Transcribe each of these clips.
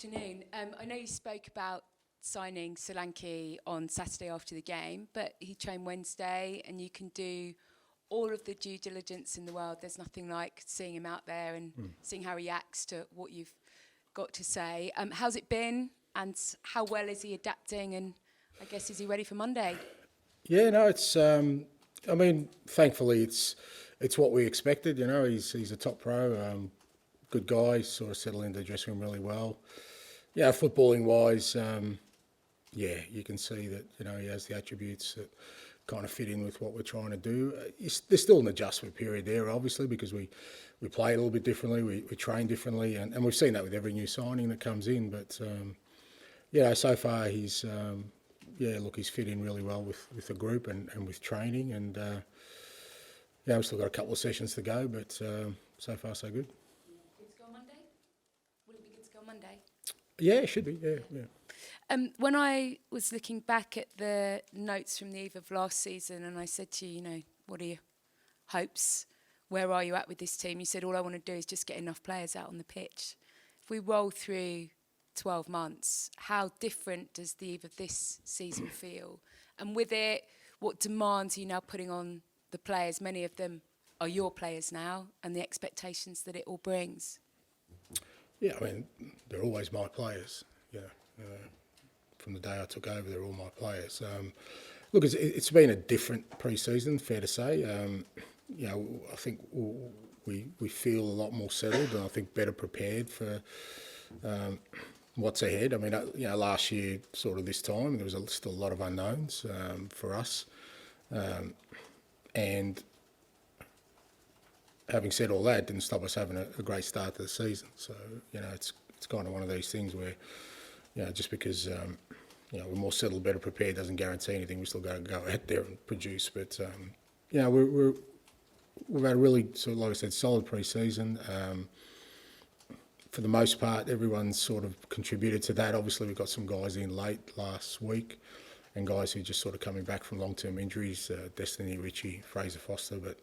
afternoon. I know you spoke about signing Solanke on Saturday after the game, but he trained Wednesday and you can do all of the due diligence in the world. There's nothing like seeing him out there and seeing how he reacts to what you've got to say. How's it been and how well is he adapting, and I guess is he ready for Monday? Yeah, no, it's. I mean, thankfully, it's what we expected. You know, he's a top pro, good guy. Sort of settled into the dressing room really well. Yeah, footballing wise, yeah, you can see that he has the attributes that kind of fit in with what we're trying to do. There's still an adjustment period there, obviously, because we play a little bit differently, we train differently, and we've seen that with every new signing that comes in. But so far he's. He's fit in really well with the group and with training, and we've still got a couple of sessions to go, but so far so good. Good to go on Monday? Will it be good to go on Monday? Yeah, it should be, yeah. When I was looking back at the notes from the eve of last season and I said to you, what are your hopes? Where are you at with this team? You said, all I want to do is just get enough players out on the pitch. If we roll through 12 months, how different does the eve of this season feel? And with it, what demands are you now putting on the players? Many of them are your players now, and the expectations that it all brings. Yeah, I mean, they're always my players. From the day I took over, they're all my players. Look, it's been a different pre-season, fair to say. I think we feel a lot more settled and I think better prepared for what's ahead. I mean, last year, sort of this time, there was still a lot of unknowns for us. And having said all that, it didn't stop us having a great start to the season. So, it's kind of one of these things where, just because, we're more settled, better prepared doesn't guarantee anything. We still got to go out there and produce. But, we've had a really, sort of, like I said, solid pre-season. For the most part, everyone's sort of contributed to that. Obviously, we've got some guys in late last week and guys who are just sort of coming back from long-term injuries, Destiny, Richie, Fraser Foster. But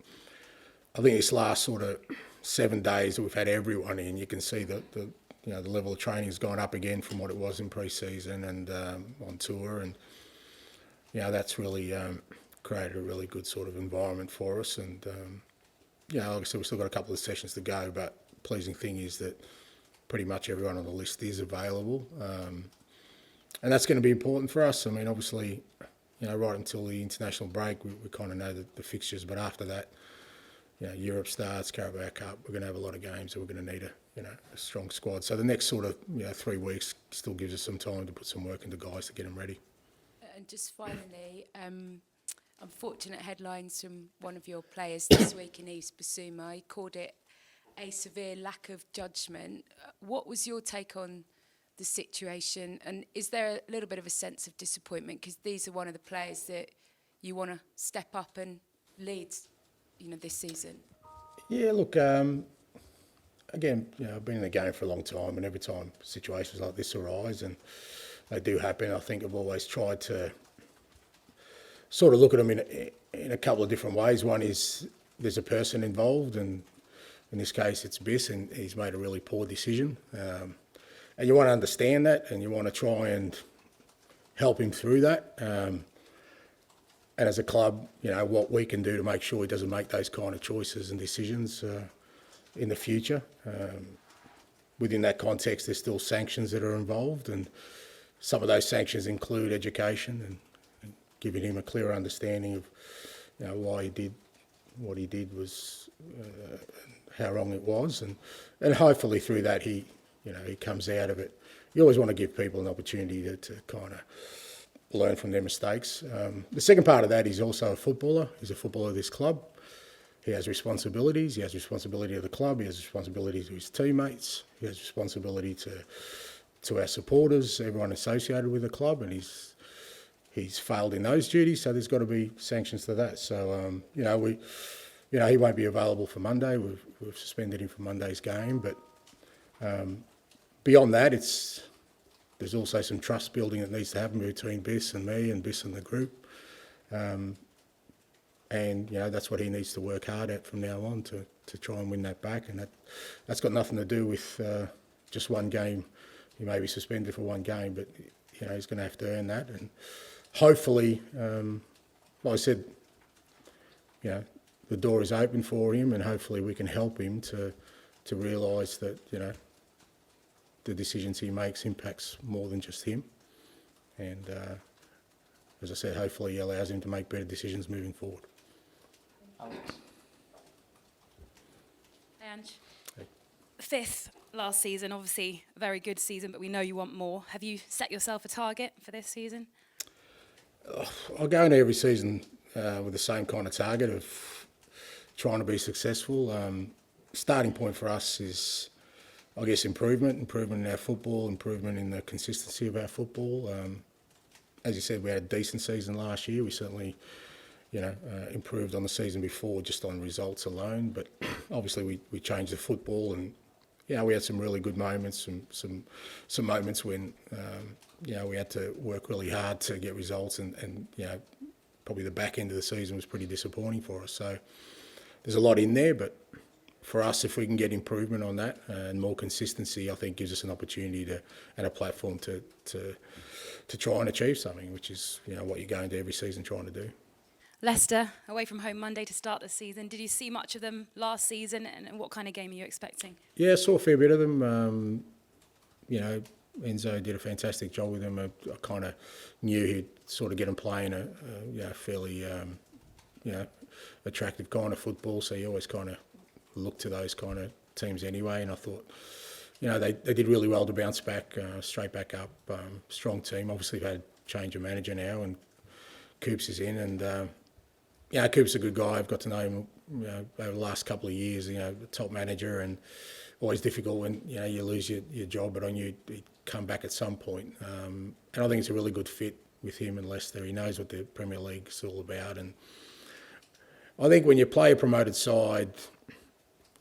I think this last sort of 7 days that we've had everyone in, you can see that the level of training has gone up again from what it was in pre-season and on tour. And, that's really created a really good sort of environment for us. And, like I said, we've still got a couple of sessions to go, but pleasing thing is that pretty much everyone on the list is available. And that's going to be important for us. I mean, obviously, right until the international break, we kind of know the fixtures, but after that, Europe starts, Carabao Cup, we're going to have a lot of games, so we're going to need a strong squad. So the next sort of 3 weeks still gives us some time to put some work into guys to get them ready. And just finally, unfortunate headlines from one of your players this week in Ange Bissouma. He called it a severe lack of judgment. What was your take on the situation, and is there a little bit of a sense of disappointment because these are one of the players that you want to step up and lead, this season? Yeah, look, again, I've been in the game for a long time, and every time situations like this arise, and they do happen, I think I've always tried to sort of look at them in a couple of different ways. One is there's a person involved, and in this case, it's Biss, and he's made a really poor decision. And you want to understand that, and you want to try and help him through that. And as a club, what we can do to make sure he doesn't make those kind of choices and decisions in the future. Within that context, there's still sanctions that are involved, and some of those sanctions include education and giving him a clearer understanding of why he did what he did was how wrong it was, and hopefully through that he comes out of it. You always want to give people an opportunity to kind of learn from their mistakes. The second part of that, he's also a footballer. He's a footballer of this club. He has responsibilities. He has responsibility of the club. He has responsibility to his teammates. He has responsibility to our supporters, everyone associated with the club, and he's failed in those duties, so there's got to be sanctions to that. So, he won't be available for Monday. We've suspended him for Monday's game, but beyond that, there's also some trust building that needs to happen between Biss and me and Biss and the group. And that's what he needs to work hard at from now on to try and win that back. And that's got nothing to do with just one game he may be suspended for one game, but you know he's going to have to earn that. And hopefully, like I said, you know, the door is open for him, and hopefully we can help him to realise that, you know, the decisions he makes impacts more than just him. And as I said, hopefully he allows him to make better decisions moving forward. Alex. Hey, Ange. Hey. Fifth last season, obviously a very good season, but we know you want more. Have you set yourself a target for this season? I go into every season with the same kind of target of trying to be successful. Starting point for us is, I guess, improvement in our football, improvement in the consistency of our football. As you said, we had a decent season last year. We certainly, you know, improved on the season before just on results alone. But obviously we changed the football, and you know, we had some really good moments, some moments when you know, we had to work really hard to get results, and you know, probably the back end of the season was pretty disappointing for us. So there's a lot in there, but for us, if we can get improvement on that and more consistency, I think gives us an opportunity and a platform to try and achieve something, which is, you know, what you're going to every season trying to do. Leicester, away from home Monday to start the season. Did you see much of them last season, and what kind of game are you expecting? Yeah, I saw a fair bit of them. You know, Enzo did a fantastic job with them. I kind of knew he'd sort of get them playing a you know, fairly you know, attractive kind of football, so you always kind of look to those kind of teams anyway. And I thought, you know, they did really well to bounce back, straight back up. Strong team. Obviously, they've had a change of manager now, and Coops is in. And yeah, Coops a good guy. I've got to know him, you know, over the last couple of years. You know, top manager, and always difficult when, you know, you lose your job, but I knew he'd come back at some point. And I think it's a really good fit with him and Leicester. He knows what the Premier League's all about, and I think when you play a promoted side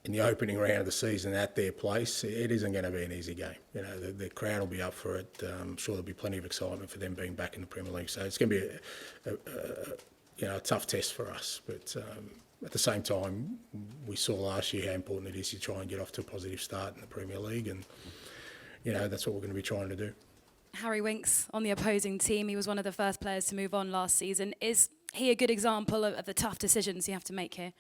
in the opening round of the season at their place, it isn't going to be an easy game. You know, the crowd will be up for it. I'm sure there'll be plenty of excitement for them being back in the Premier League. So it's going to be you know, a tough test for us. But at the same time, we saw last year how important it is to try and get off to a positive start in the Premier League, and you know, that's what we're going to be trying to do. Harry Winks on the opposing team. He was one of the first players to move on last season. Is he a good example of the tough decisions you have to make here?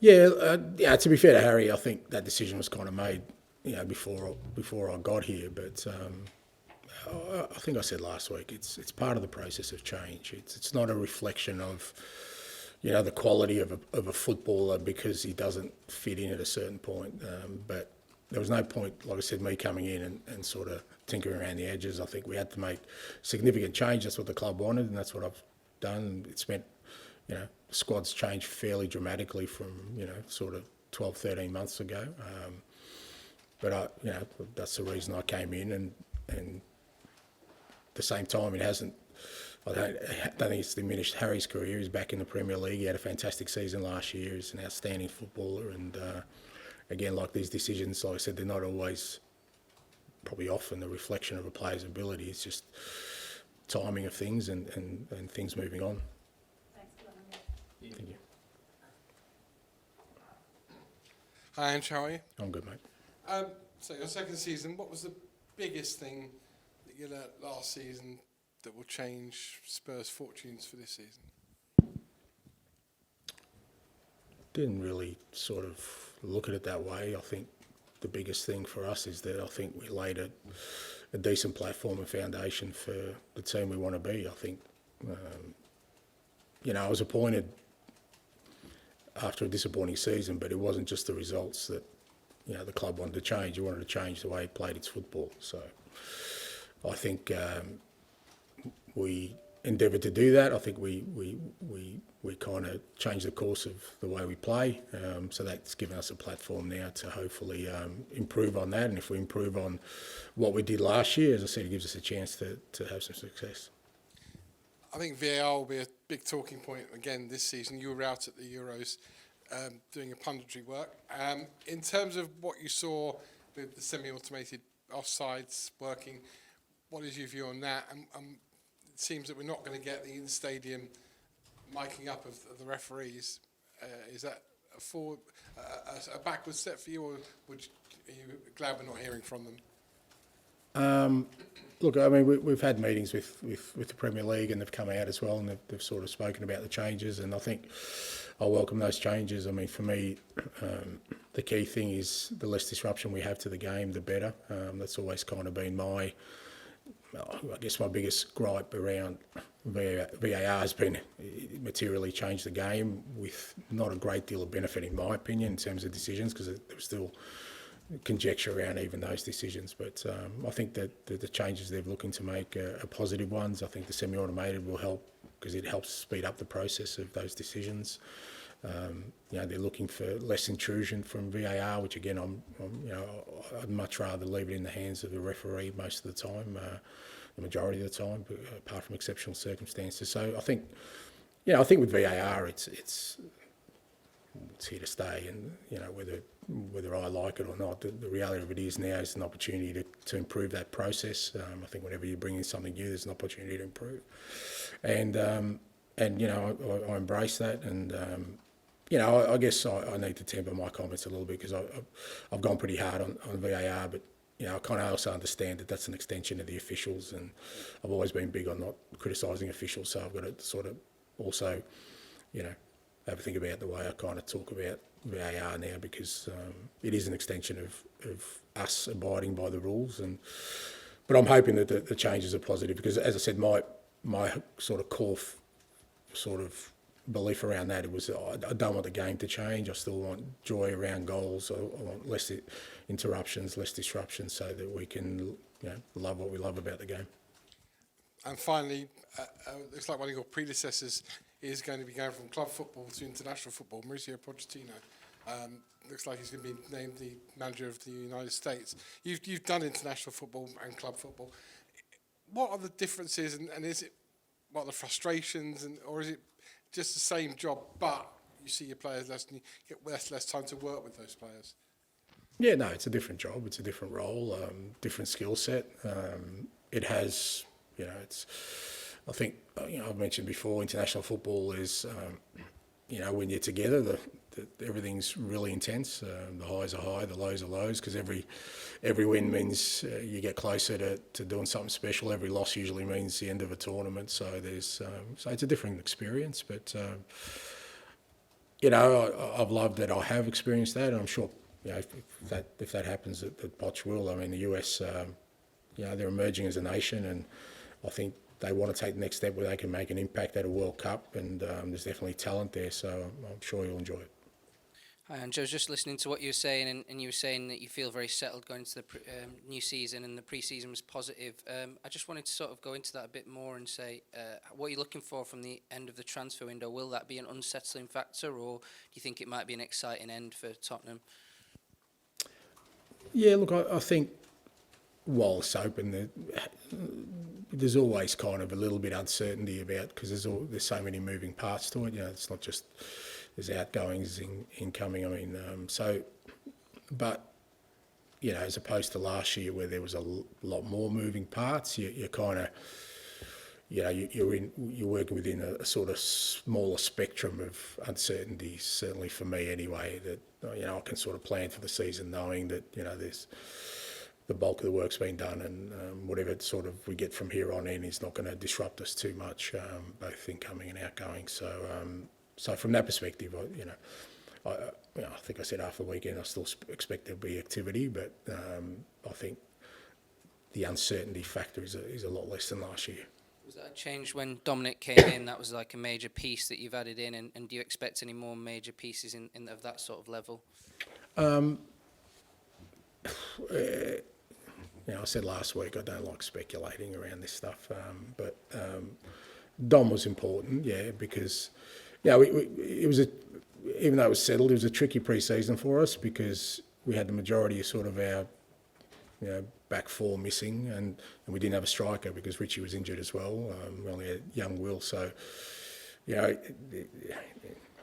Yeah, yeah. To be fair to Harry, I think that decision was kind of made, you know, before I got here. But I think I said last week, it's part of the process of change. It's not a reflection of, you know, the quality of a footballer because he doesn't fit in at a certain point. But there was no point, like I said, me coming in and sort of tinkering around the edges. I think we had to make significant change. That's what the club wanted, and that's what I've done. It's meant, you know, the squad's changed fairly dramatically from, you know, sort of 12, 13 months ago. But you know, that's the reason I came in, and at the same time, it hasn't. I don't think it's diminished Harry's career. He's back in the Premier League. He had a fantastic season last year. He's an outstanding footballer, and again, like these decisions, like I said, they're not always, probably often, the reflection of a player's ability. It's just timing of things and things moving on. Thank you. Hi, Ange, how are you? I'm good, mate. So your second season, what was the biggest thing that you learnt last season that will change Spurs' fortunes for this season? Didn't really sort of look at it that way. I think the biggest thing for us is that I think we laid a decent platform and foundation for the team we want to be. I think, you know, I was appointed after a disappointing season, but it wasn't just the results that, you know, the club wanted to change. It wanted to change the way it played its football. So I think we endeavoured to do that. I think we kind of changed the course of the way we play. So that's given us a platform now to hopefully improve on that. And if we improve on what we did last year, as I said, it gives us a chance to have some success. I think VAR will be a big talking point again this season. You were out at the Euros doing a punditry work. In terms of what you saw with the semi-automated offsides working, what is your view on that? It seems that we're not going to get the in-stadium miking up of the referees. Is that a backward step for you, or are you glad we're not hearing from them? Look, I mean, we've had meetings with the Premier League, and they've come out as well, and they've sort of spoken about the changes, and I think I welcome those changes. I mean, for me, the key thing is the less disruption we have to the game, the better. That's always kind of been my biggest gripe around VAR has been materially changed the game with not a great deal of benefit, in my opinion, in terms of decisions, because there was still conjecture around even those decisions. But I think that the changes they're looking to make are positive ones. I think the semi-automated will help because it helps speed up the process of those decisions. They're looking for less intrusion from VAR, which again, I'd much rather leave it in the hands of the referee most of the time, the majority of the time, apart from exceptional circumstances. So I think with VAR, it's here to stay, and whether I like it or not, the reality of it is now is an opportunity to improve that process. I think whenever you bring in something new, there's an opportunity to improve, and I embrace that, and I guess I need to temper my comments a little bit because I've gone pretty hard on VAR, but I kind of also understand that that's an extension of the officials, and I've always been big on not criticising officials, so I've got to sort of also, have a think about the way I kind of talk about VAR now, because it is an extension of us abiding by the rules, but I'm hoping that the changes are positive, because as I said, my sort of core sort of belief around that, it was I don't want the game to change. I still want joy around goals. I want less interruptions, less disruptions, so that we can love what we love about the game. And finally, looks like one of your predecessors is going to be going from club football to international football. Mauricio Pochettino looks like he's going to be named the manager of the United States. You've done international football and club football. What are the differences, and is it what are the frustrations, or is it just the same job, but you see your players less and you get less time to work with those players? Yeah, no, it's a different job. It's a different role, different skill set. It has, it's. I think I've mentioned before, international football is, when you're together, everything's really intense. The highs are high, the lows are lows, because every win means you get closer to doing something special. Every loss usually means the end of a tournament. So there's so it's a different experience. But I've loved that I have experienced that, and I'm sure if that happens, that Poch will. I mean, the US, they're emerging as a nation, and I think they want to take the next step where they can make an impact at a World Cup, and there's definitely talent there. So I'm sure you'll enjoy it. Hi, Ange. I was just listening to what you were saying, and you were saying that you feel very settled going into the new season, and the pre-season was positive. I just wanted to sort of go into that a bit more and say, what are you looking for from the end of the transfer window? Will that be an unsettling factor, or do you think it might be an exciting end for Tottenham? Yeah, look, I think while it's open, there's always kind of a little bit of uncertainty about, because there's so many moving parts to it. It's not just there's outgoings, incoming. I mean, but as opposed to last year where there was a lot more moving parts, you're kind of, you're working within a sort of smaller spectrum of uncertainties. Certainly for me, anyway. That I can sort of plan for the season knowing that there's the bulk of the work's been done, and whatever sort of we get from here on in is not going to disrupt us too much, both incoming and outgoing. So from that perspective, I think I said after the weekend I still expect there'll be activity, but I think the uncertainty factor is a lot less than last year. Was that a change when Dominic came in? That was like a major piece that you've added in, and do you expect any more major pieces in of that sort of level? I said last week I don't like speculating around this stuff, but Dom was important, because it was even though it was settled, it was a tricky pre-season for us because we had the majority of sort of our back four missing, and we didn't have a striker because Richie was injured as well. We only had young Will, so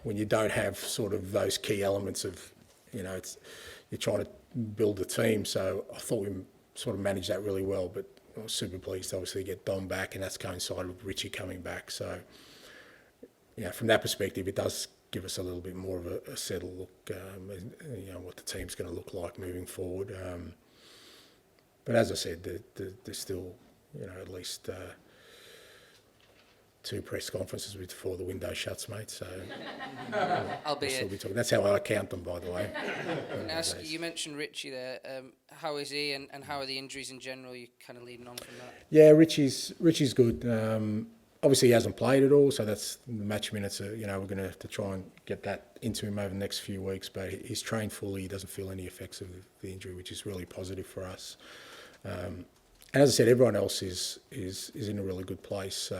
when you don't have sort of those key elements of you're trying to build a team. So I thought we sort of managed that really well, but I was super pleased to obviously get Dom back, and that's coincided with Richie coming back. So from that perspective, it does give us a little bit more of a settled look, what the team's going to look like moving forward. but as I said, there's still, at least 2 press conferences before the window shuts, mate. So we'll still be talking. That's how I count them, by the way. You mentioned Richie there. How is he, and how are the injuries in general? You kind of leading on from that. Yeah, Richie's good. Obviously, he hasn't played at all, so that's the match minutes. We're going to have to try and get that into him over the next few weeks. But he's trained fully. He doesn't feel any effects of the injury, which is really positive for us. And as I said, everyone else is in a really good place.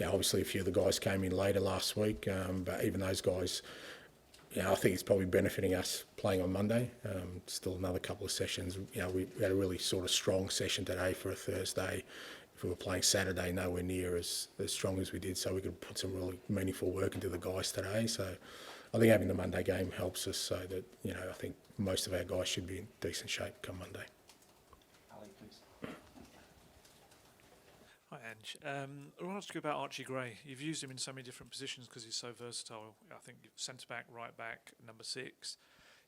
Obviously a few of the guys came in later last week, but even those guys, I think it's probably benefiting us playing on Monday. Still another couple of sessions. We had a really sort of strong session today for a Thursday. If we were playing Saturday, nowhere near as strong as we did, so we could put some really meaningful work into the guys today. So I think having the Monday game helps us, so that, I think most of our guys should be in decent shape come Monday. Hi, Ange. I want to ask you about Archie Gray. You've used him in so many different positions because he's so versatile. I think centre-back, right-back, number 6.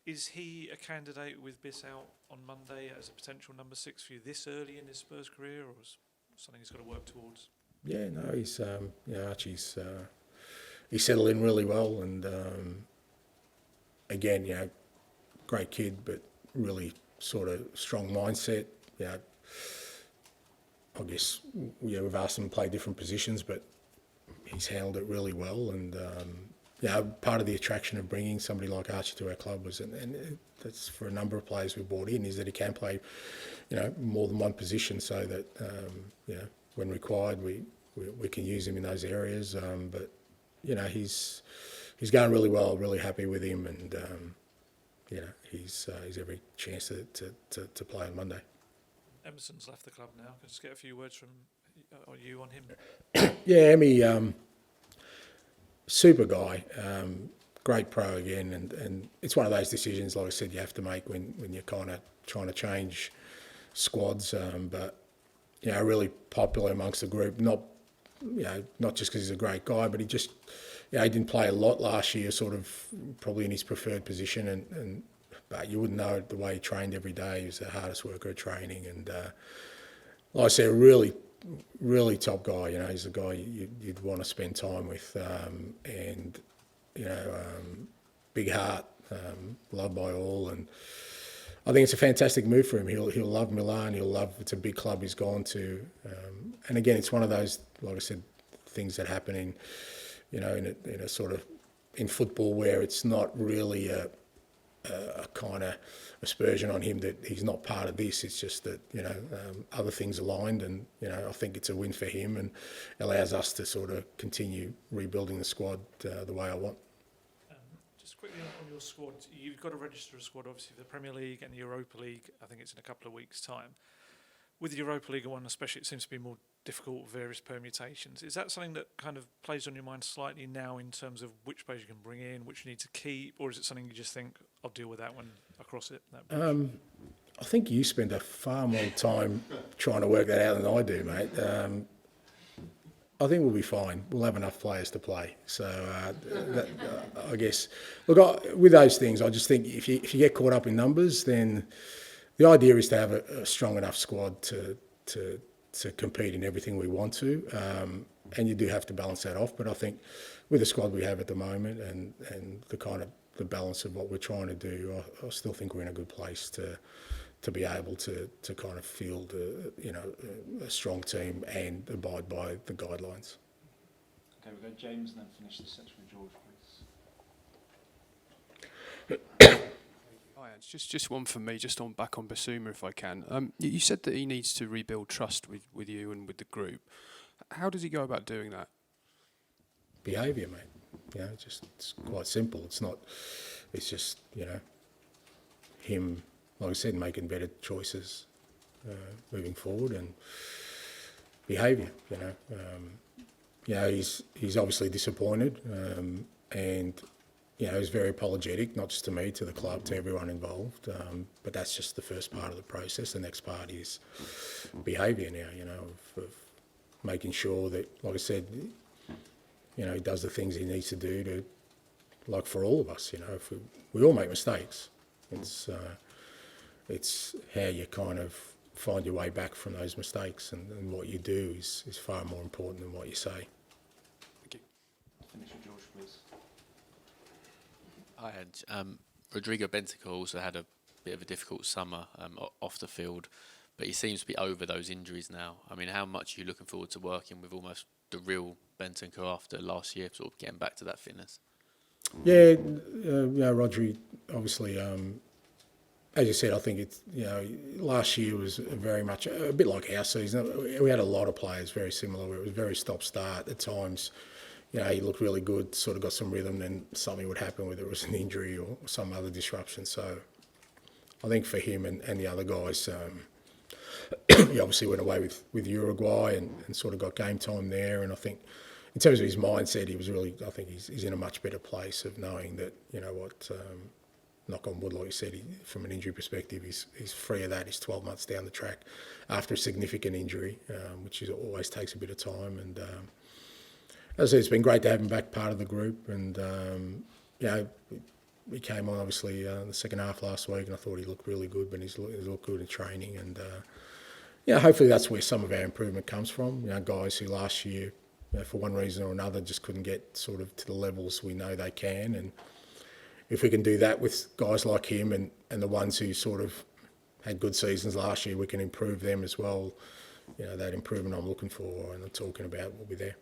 Is he a candidate with Biss out on Monday as a potential number 6 for you this early in his Spurs career, or is something he's got to work towards? Yeah, no, he's Archie's he's settled in really well, and again, great kid, but really sort of strong mindset. I guess we've asked him to play different positions, but he's handled it really well. And part of the attraction of bringing somebody like Archie to our club was, and that's for a number of players we brought in, is that he can play, more than one position, so that when required we can use him in those areas. But he's going really well. Really happy with him, and he's every chance to play on Monday. Emerson's left the club now. Can I just get a few words from you on him? Yeah, Emmy, super guy, great pro again, and it's one of those decisions, like I said, you have to make when you're kind of trying to change squads. But really popular amongst the group. Not just because he's a great guy, but he just he didn't play a lot last year, sort of probably in his preferred position, but you wouldn't know it the way he trained every day. He was the hardest worker at training, and like I said, really, really top guy. He's a guy you'd want to spend time with, and big heart, loved by all, and I think it's a fantastic move for him. He'll love Milan. It's a big club he's gone to, and again, it's one of those, like I said, things that happen in a sort of in football where it's not really a kind of aspersion on him that he's not part of this. It's just that other things aligned, and I think it's a win for him and allows us to sort of continue rebuilding the squad the way I want. Just quickly on your squad, you've got to register a squad obviously for the Premier League and the Europa League. I think it's in a couple of weeks' time. With the Europa League one especially, it seems to be more difficult, various permutations. Is that something that kind of plays on your mind slightly now in terms of which players you can bring in, which you need to keep, or is it something you just think, I'll deal with that when I cross it? I think you spend a far more time trying to work that out than I do, mate. I think we'll be fine. We'll have enough players to play. So I guess, look, with those things, I just think if you get caught up in numbers, then the idea is to have a strong enough squad to compete in everything we want to, and you do have to balance that off. But I think with the squad we have at the moment and the kind of the balance of what we're trying to do, I still think we're in a good place to be able to kind of field a strong team and abide by the guidelines. Okay, we'll go James and then finish this section with George, please. Hi, Ange. Just one from me, just back on Bissouma, if I can. You said that he needs to rebuild trust with you and with the group. How does he go about doing that? Behaviour, mate. It's quite simple. It's just him, like I said, making better choices moving forward, and behaviour. He's obviously disappointed, and he's very apologetic, not just to me, to the club, to everyone involved. But that's just the first part of the process. The next part is behaviour now. Of making sure that, like I said, he does the things he needs to do to, like for all of us. If we all make mistakes. It's it's how you kind of find your way back from those mistakes, and what you do is far more important than what you say. Thank you. Finish with George, please. I had Rodrigo Bentancur also had a bit of a difficult summer off the field, but he seems to be over those injuries now. I mean, how much are you looking forward to working with almost the real Bentancur after last year, sort of getting back to that fitness? Yeah, Rodri, obviously, as you said, I think it's, last year was very much a bit like our season. We had a lot of players very similar, where it was very stop-start at times. He looked really good, sort of got some rhythm, then something would happen, whether it was an injury or some other disruption. So I think for him and the other guys, he obviously went away with Uruguay and sort of got game time there. And I think in terms of his mindset, I think he's in a much better place of knowing that, knock on wood, like you said, from an injury perspective, he's free of that. He's 12 months down the track after a significant injury, which always takes a bit of time. And as I said, it's been great to have him back part of the group. And, he came on, obviously, in the second half last week, and I thought he looked really good, but he's looked good in training. And, hopefully that's where some of our improvement comes from. Guys who last year, for one reason or another, just couldn't get sort of to the levels we know they can. And if we can do that with guys like him and the ones who sort of had good seasons last year, we can improve them as well. That improvement I'm looking for and I'm talking about will be there.